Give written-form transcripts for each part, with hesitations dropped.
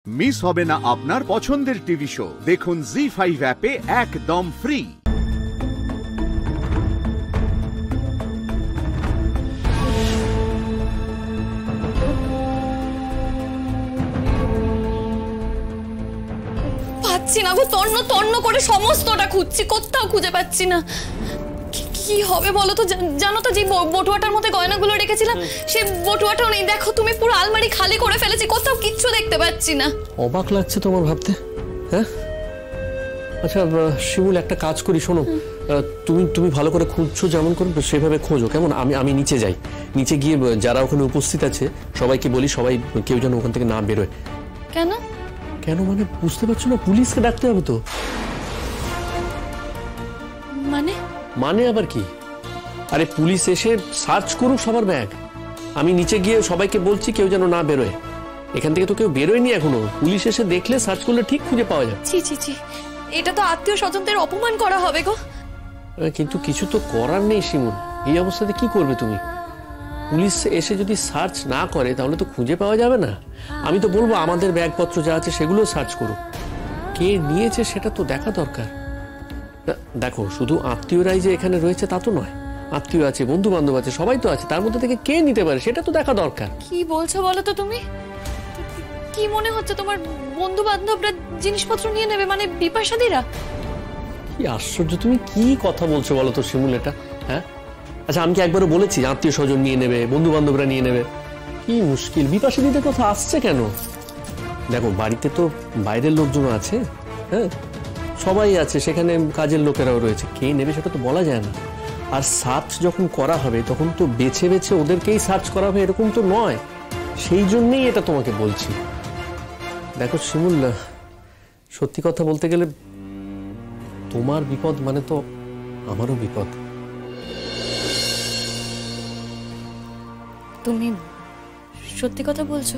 Miss হবে না আপনার পছন্দের টিভি শো। দেখুন জি5 অ্যাপে একদম ফ্রি। পাচ্ছি না গো, তন্ন তন্ন করে সমস্তটা খুঁজছি, কোথাও খুঁজে পাচ্ছি না। কি হবে বলো তো? জানো তো যে বটুয়াটার মধ্যে গয়নাগুলো রেখেছিলাম, সেই বটুয়াটাও নেই। দেখো তুমি, পুরো আলমারি খালি করে ফেলেছি, কোথাও কিচ্ছু দেখতে পাচ্ছি না। অবাক লাগছে তোমার ভাবতে, হ্যাঁ? আচ্ছা শিমুল, একটা কাজ করি, শোনো, তুমি ভালো করে খুঁজছো, যেমন করে সেভাবে খোঁজো, কেমন? আমি নিচে যাই, নিচে গিয়ে যারা ওখানে উপস্থিত আছে সবাইকে বলি, সবাই কেউ যেন ওখান থেকে না বেরোয়। কেন কেন মানে বুঝতে পারছো না? পুলিশকে ডাকতে হবে তো। মানে আবার কি? আরে পুলিশ এসে সার্চ করুক সবার ব্যাগ। আমি নিচে গিয়ে সবাইকে বলছি কেউ যেন না বেরোয়। এখান থেকে তো কেউ বেরোয়নি এখনো। পুলিশ এসে দেখলে, সার্চ করলে ঠিক খুঁজে পাওয়া যাবে। ছি ছি ছি, এটা তো আত্মীয় স্বজনদের অপমান করা হবে গো। কিন্তু কিছু তো করার নেই শিমুল, এই অবস্থাতে কি করবে তুমি? পুলিশ এসে যদি সার্চ না করে তাহলে তো খুঁজে পাওয়া যাবে না। আমি তো বলবো আমাদের ব্যাগপত্র যা আছে সেগুলো সার্চ করুক, কে নিয়েছে সেটা তো দেখা দরকার। দেখো, শুধু আত্মীয়রাই যে এখানে রয়েছে তা তো নয়, আত্মীয় আছে, বন্ধু বান্ধব আছে, সবাই তো আছে। তার মধ্যে থেকে কে নিতে পারে সেটা তো দেখা দরকার। কি বলছো বলো তো তুমি? কি মনে হচ্ছে তোমার বন্ধু বান্ধবরা জিনিসপত্র নিয়ে নেবে, মানে বিপাশাদিরা? কি আশ্চর্য, তুমি কি কথা বলছো বলো তো শিমুল এটা, হ্যাঁ? আচ্ছা আমি কি একবারও বলেছি আত্মীয় স্বজন নিয়ে নেবে, বন্ধু বান্ধবরা নিয়ে নেবে? কি মুশকিল, বিপাশাদিদের কথা আসছে কেন? দেখো, বাড়িতে তো বাইরের লোকজন আছে, হ্যাঁ, সবাই আছে, সেখানে কাজের লোকেরাও রয়েছে, কে নেবে সেটা তো বলা যায় না। আর সার্চ যখন করা হবে তখন তো বেছে বেছে ওদেরকেই সার্চ করা হবে, এরকম তো নয়। সেই জন্যই এটা তোমাকে বলছি। দেখো শিমুল, সত্যি কথা বলতে গেলে তোমার বিপদ মানে তো আমারও বিপদ। তুমি সত্যি কথা বলছো?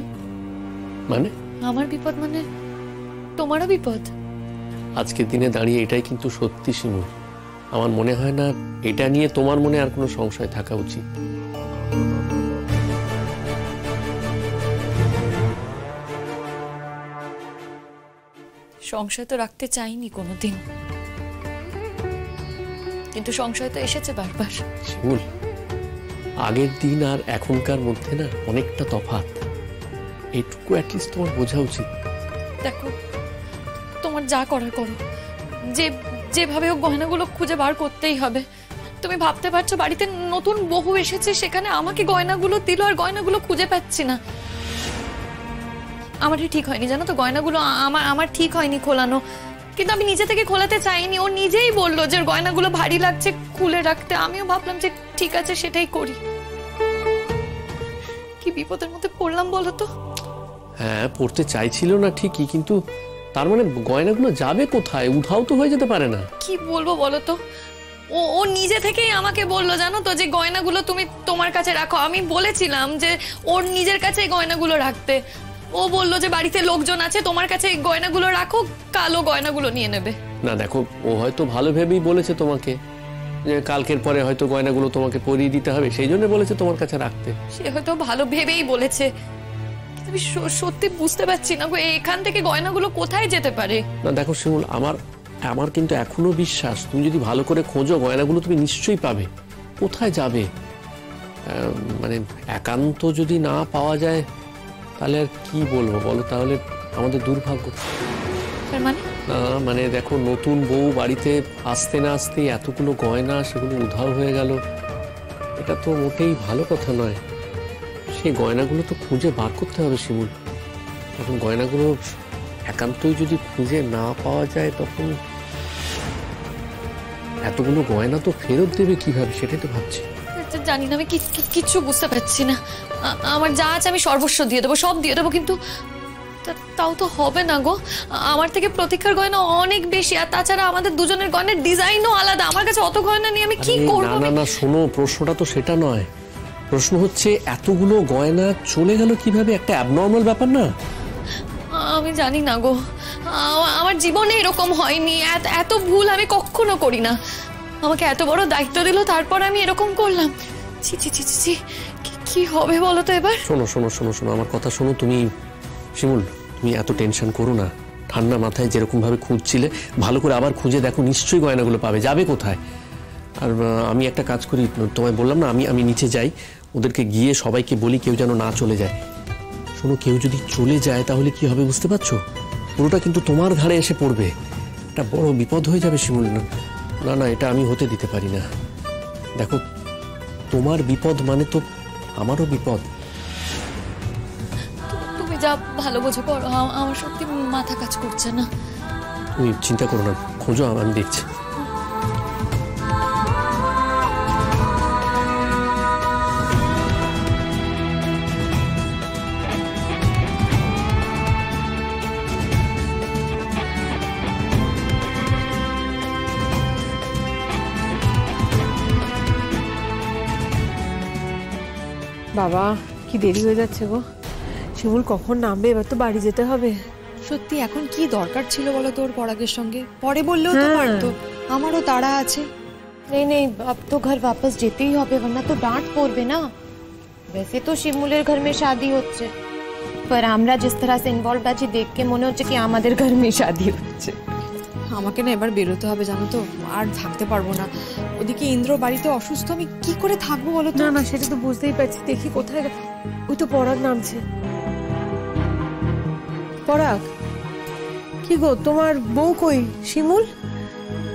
মানে আমার বিপদ মানে তোমারও বিপদ? আজকের দিনে দাঁড়িয়ে এটাই কিন্তু সত্যি শিমুল। আমার মনে হয় না এটা নিয়ে তোমার মনে আর কোনো সংশয় থাকা উচিত। সংশয় তো রাখতে চাইনি কোনোদিন, কিন্তু সংশয় তো এসেছে বারবার। শিমুল, আগের দিন আর এখনকার মধ্যে না অনেকটা তফাৎ, এটুকু অ্যাটলিস্ট তোমার বোঝা উচিত। দেখো, তোমার যা করার করো, যেভাবে হোক গয়নাগুলো খুঁজে বার করতেই হবে। তুমি ভাবতে পারছো বাড়িতে নতুন বহু এসেছে, সেখানে আমাকে গয়নাগুলো দিল আর গয়নাগুলো খুঁজে পাচ্ছি না। আমারই ঠিক হয়নি, জানো তো, গয়নাগুলো আমার ঠিক হয়নি খোলানো। কিন্তু আমি নিজে থেকে খোলাতে চাইনি, ও নিজেই বললো যে গয়নাগুলো ভারী লাগছে, খুলে রাখতে। আমিও ভাবলাম যে ঠিক আছে, সেটাই করি। কি বিপদের মধ্যে পড়লাম বলো তো। হ্যাঁ, পড়তে চাইছিল না ঠিকই, কিন্তু তার মানে গয়নাগুলো যাবে কোথায়? উধাও তো হয়ে যেতে পারে না। কি বলবো বলো তো, ও নিজে থেকেই আমাকে বললো, জানো তো, যে গয়নাগুলো তুমি তোমার কাছে রাখো। আমি বলেছিলাম যে ওর নিজের কাছে গয়নাগুলো রাখতে। ও বললো যে বাড়িতে লোকজন আছে, তোমার কাছে গয়নাগুলো রাখো, কালো গয়নাগুলো নিয়ে নেবে। না দেখো, ও হয়তো ভালো ভেবেই বলেছে তোমাকে যে কালকের পরে হয়তো গয়নাগুলো তোমাকে পরিয়ে দিতে হবে, সেই জন্য বলেছে তোমার কাছে রাখতে। সে হয়তো ভালো ভেবেই বলেছে, আমি সত্যি বুঝতে পারছি না এখান থেকে গয়নাগুলো কোথায় যেতে পারে। না দেখো শিমুল, আমার কিন্তু এখনো বিশ্বাস, তুমি যদি ভালো করে খোঁজো গয়নাগুলো তুমি নিশ্চয়ই পাবে। কোথায় যাবে মানে একান্ত যদি না পাওয়া যায় তাহলে আর কি বলবো বলো? তাহলে আমাদের দুর্ভাগ্য। মানে দেখো, নতুন বউ বাড়িতে আসতে না আসতে এতগুলো গয়না, সেগুলো উধাও হয়ে গেল, এটা তো মোটেই ভালো কথা নয়। সেই গয়নাগুলো তো খুঁজে বার করতে হবে শিমুল। এখন গয়নাগুলো একান্তই যদি খুঁজে না পাওয়া যায়, তখন এতগুলো গয়না তো ফেরত দেবে কিভাবে, সেটাই তো ভাবছি। জানি না, আমি কিচ্ছু বুঝতে পারছি না। আমার যা আছে আমি সর্বস্ব দিয়ে দেবো, সব দিয়ে দেবো, কিন্তু তাও তো হবে না গো। আমার থেকে প্রতীক্ষার গয়না অনেক বেশি, আর তাছাড়া আমাদের দুজনের গয়নার ডিজাইনও আলাদা। আমার কাছে অত গয়না নিয়ে আমি কি করবো? না শোনো, প্রশ্নটা তো সেটা নয়। প্রশ্ন হচ্ছে এতগুলো গয়না চলে গেল কিভাবে? একটা অ্যাবনর্মাল ব্যাপার না? আমি জানি না গো, আমার জীবনে এরকম হয়নি। এত ভুল আমি কখনো করি না। আমাকে এত বড় দায়িত্ব দিল, তারপর আমি এরকম করলাম। ছি ছি ছি ছি, কি হবে বলো তো এবার? শোনো শোনো শোনো শোনো, আমার কথা শোনো। তুমি শিমুল, তুমি এত টেনশন করো না, ঠান্ডা মাথায় যেরকম ভাবে খুঁজছিলে ভালো করে আবার খুঁজে দেখো, নিশ্চয়ই গয়নাগুলো পাবে। যাবে কোথায়? আর আমি একটা কাজ করি, তোমায় বললাম না, আমি নিচে যাই, ওদেরকে গিয়ে সবাইকে বলি কেউ যেন না চলে যায়। শোনো, কেউ যদি চলে যায় তাহলে কি হবে বুঝতে পারছো? পুরোটা কিন্তু তোমার ঘাড়ে এসে পড়বে, একটা বড় বিপদ হয়ে যাবে শিমুল। না না, এটা আমি হতে দিতে পারি না। দেখো, তোমার বিপদ মানে তো আমারও বিপদ। তুমি যা ভালো বোঝো করো, আমার সত্যি মাথা কাজ করছে না। তুমি চিন্তা করো না, খোঁজো, আমি দেখছি। বাবা, কি দেরি হয়ে যাচ্ছে গো। শিমুল কখন নামবে? এবার তো বাড়ি যেতে হবে। সত্যি এখন কি দরকার ছিল বলো তোর পরাগের সঙ্গে? পরে বললেও তো পারতো, আমারও তাড়া আছে। नहीं नहीं, अब तो घर वापस যেতেই হবে, वरना तो डांट পড়বে না। वैसे तो শিমুলের घर में शादी হচ্ছে, पर আমরা जिस तरह से इन्वॉल्व আছি দেখকে মনে হচ্ছে কি আমাদের घर में शादी হচ্ছে। আমাকে না এবার বেরোতে হবে, জানো তো, আর থাকতে পারবো না। ওদিকে ইন্দ্র বাড়িতে অসুস্থ, আমি কি করে থাকবো বলো তো? না না, সেটা তো বুঝতেই পারছি। দেখি কোথায়, ওই তো পরাগ নামছে। পরাগ, কি গো, তোমার বউ কই? শিমুল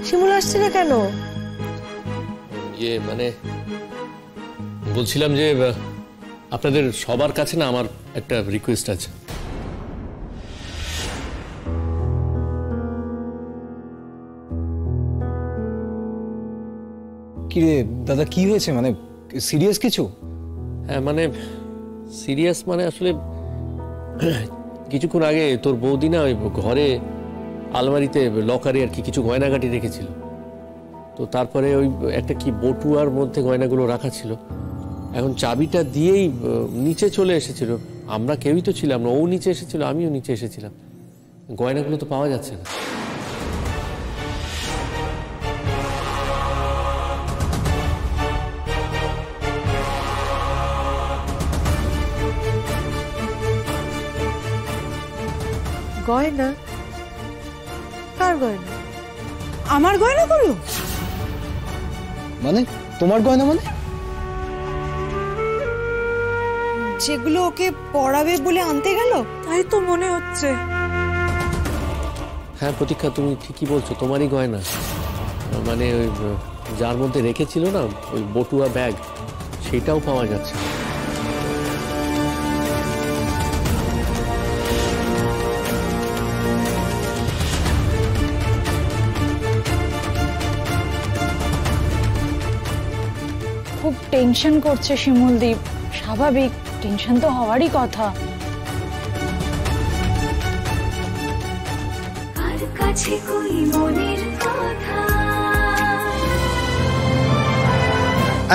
শিমুল আসছে না কেন? মানে বলছিলাম যে আপনাদের সবার কাছে না আমার একটা রিকোয়েস্ট আছে। কি রে দাদা, কি হয়েছে? মানে সিরিয়াস কিছু? হ্যাঁ, মানে সিরিয়াস মানে আসলে কিছুক্ষণ আগে তোর বৌদি না ওই ঘরে আলমারিতে লকারে আর কি কিছু গয়নাগাটি রেখেছিল। তো তারপরে ওই একটা কি বটুয়ার মধ্যে গয়নাগুলো রাখা ছিল। এখন চাবিটা দিয়েই নিচে চলে এসেছিল। আমরা কেউই তো ছিলাম না, ও নিচে এসেছিল, আমিও নিচে এসেছিলাম। গয়নাগুলো তো পাওয়া যাচ্ছে না। গয়না? কার গয়না? আমার গয়না করলো? মানে তোমার গয়না? মানে যেগুলো ওকে পড়াবে বলে আনতে গেল, তাই তো মনে হচ্ছে। হ্যাঁ প্রতীক্ষা, তুমি ঠিকই বলছো, তোমারই গয়না। মানে ওই যার মধ্যে রেখেছিল না ওই বটুয়া ব্যাগ, সেটাও পাওয়া যাচ্ছে না। খুব টেনশন করছে শিমুলদীপ, স্বাভাবিক, টেনশন তো হওয়ারই কথা।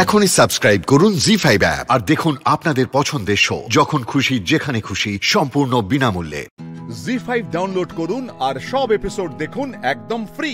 এখনই সাবস্ক্রাইব করুন জি5 অ্যাপ আর দেখুন আপনাদের পছন্দের শো যখন খুশি যেখানে খুশি সম্পূর্ণ বিনামূল্যে। জি5 ডাউনলোড করুন আর সব এপিসোড দেখুন একদম ফ্রি।